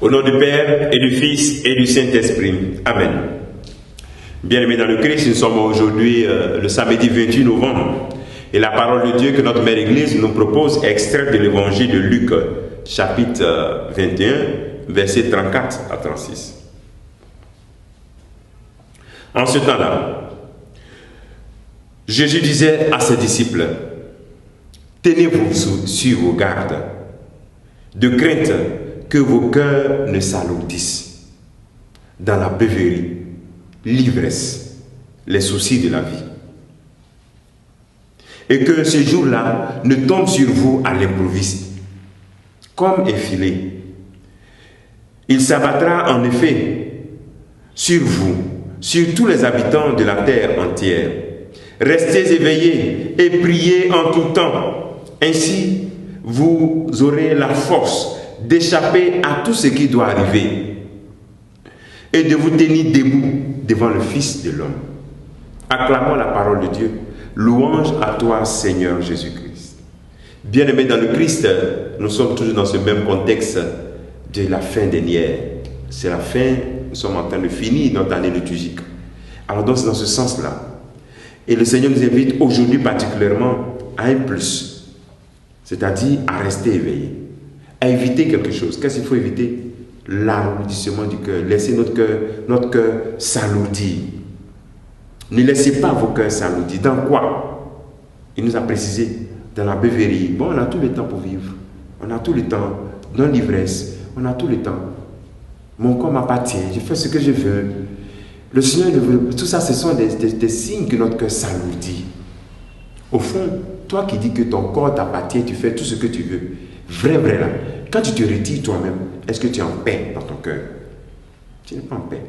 Au nom du Père et du Fils et du Saint-Esprit. Amen. Bien-aimés dans le Christ, nous sommes aujourd'hui le samedi 28 novembre. Et la parole de Dieu que notre Mère Église nous propose est extraite de l'évangile de Luc, chapitre 21, versets 34 à 36. En ce temps-là, Jésus disait à ses disciples, « Tenez-vous sur vos gardes, de crainte que vos cœurs ne s'alourdissent dans la beuverie, l'ivresse, les soucis de la vie. Et que ce jour-là ne tombe sur vous à l'improviste, comme un filet. Il s'abattra en effet sur vous, sur tous les habitants de la terre entière. Restez éveillés et priez en tout temps. Ainsi, vous aurez la force d'échapper à tout ce qui doit arriver et de vous tenir debout devant le Fils de l'homme. » Acclamons la parole de Dieu. Louange à toi, Seigneur Jésus-Christ. Bien-aimés dans le Christ, nous sommes toujours dans ce même contexte de la fin dernière. C'est la fin, nous sommes en train de finir notre année liturgique. Alors donc c'est dans ce sens-là. Et le Seigneur nous invite aujourd'hui particulièrement à un plus, c'est-à-dire à rester éveillé, à éviter quelque chose. Qu'est-ce qu'il faut éviter? L'alourdissement du cœur. Laissez notre cœur s'alourdir. Ne laissez pas vos cœurs s'alourdir. Dans quoi? Il nous a précisé, dans la beuverie. Bon, on a tout le temps pour vivre. On a tout le temps dans l'ivresse. On a tout le temps. Mon corps m'appartient. Je fais ce que je veux. Le Seigneur veut. Tout ça, ce sont des signes que notre cœur s'alourdit. Au fond, toi qui dis que ton corps t'appartient, tu fais tout ce que tu veux. Vrai là. Quand tu te retires toi-même, est-ce que tu es en paix dans ton cœur? Tu n'es pas en paix.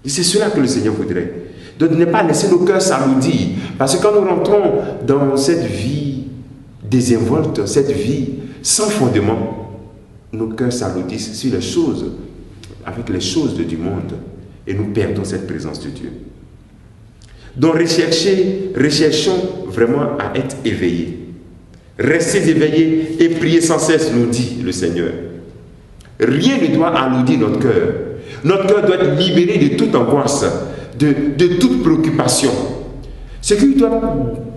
Et c'est cela que le Seigneur voudrait. Donc ne pas laisser nos cœurs s'alourdir. Parce que quand nous rentrons dans cette vie désinvolte, cette vie sans fondement, nos cœurs s'alourdissent sur les choses, avec les choses du monde. Et nous perdons cette présence de Dieu. Donc recherchons vraiment à être éveillés. Restez éveillés et priez sans cesse, nous dit le Seigneur. Rien ne doit alourdir notre cœur. Notre cœur doit être libéré de toute angoisse, de toute préoccupation. Ce qui doit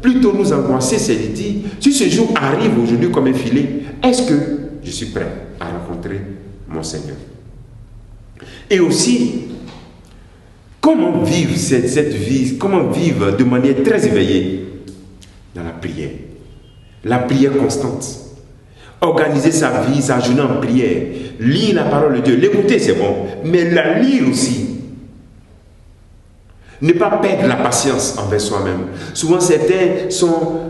plutôt nous angoisser, c'est de dire, si ce jour arrive aujourd'hui comme un filet, est-ce que je suis prêt à rencontrer mon Seigneur? Et aussi, comment vivre cette vie, comment vivre de manière très éveillée? Dans la prière. La prière constante. Organiser sa vie, sa journée en prière. Lire la parole de Dieu. L'écouter, c'est bon. Mais la lire aussi. Ne pas perdre la patience envers soi-même. Souvent, certains sont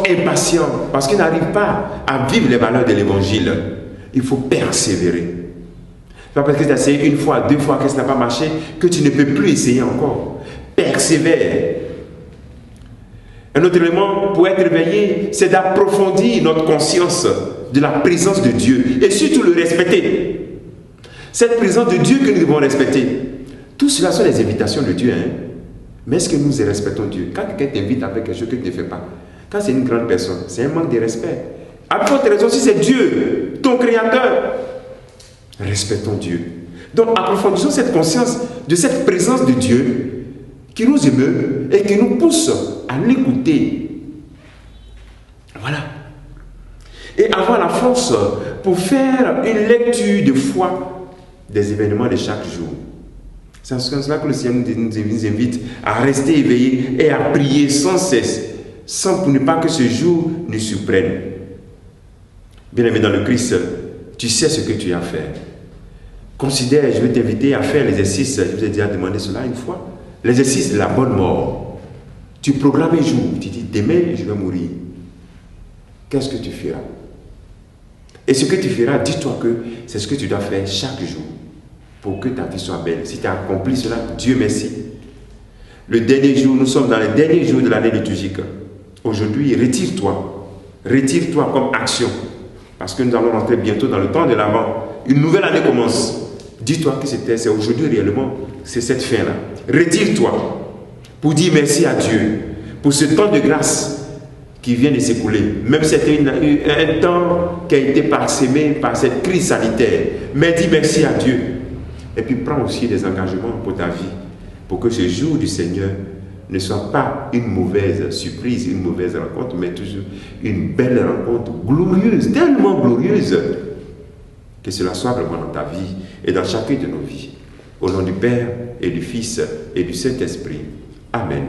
impatients parce qu'ils n'arrivent pas à vivre les valeurs de l'évangile. Il faut persévérer. Pas parce que tu as essayé une fois, deux fois, que ça n'a pas marché, que tu ne peux plus essayer encore. Persévère. Un autre élément pour être éveillé, c'est d'approfondir notre conscience de la présence de Dieu et surtout le respecter. Cette présence de Dieu que nous devons respecter. Tout cela sont les invitations de Dieu. Mais est-ce que nous respectons Dieu? Quand quelqu'un t'invite à faire quelque chose que tu ne fais pas, quand c'est une grande personne, c'est un manque de respect. À votre raison, si c'est Dieu, ton Créateur, respectons Dieu. Donc approfondissons cette conscience de cette présence de Dieu qui nous émeut et qui nous pousse à l'écouter. Voilà. Et avoir la force pour faire une lecture de foi des événements de chaque jour. C'est en ce sens-là que le Seigneur nous invite à rester éveillés et à prier sans cesse, pour ne pas que ce jour nous surprenne. Bien-aimé dans le Christ, tu sais ce que tu as à faire. Considère, je vais t'inviter à faire l'exercice, je vous ai déjà demandé cela une fois, l'exercice de la bonne mort. Tu programmes un jour, tu dis, demain je vais mourir. Qu'est-ce que tu feras? Et ce que tu feras, dis-toi que c'est ce que tu dois faire chaque jour pour que ta vie soit belle. Si tu as accompli cela, Dieu merci. Le dernier jour, nous sommes dans les derniers jours de l'année liturgique. Aujourd'hui, retire-toi. Retire-toi comme action. Parce que nous allons rentrer bientôt dans le temps de l'Avent. Une nouvelle année commence. Dis-toi que c'est aujourd'hui réellement, c'est cette fin-là. Retire-toi pour dire merci à Dieu pour ce temps de grâce qui vient de s'écouler. Même si c'était un temps qui a été parsemé par cette crise sanitaire. Mais dis merci à Dieu. Et puis prends aussi des engagements pour ta vie, pour que ce jour du Seigneur ne soit pas une mauvaise surprise, une mauvaise rencontre, mais toujours une belle rencontre glorieuse, tellement glorieuse, que cela soit vraiment dans ta vie et dans chacune de nos vies. Au nom du Père et du Fils et du Saint-Esprit. Amen.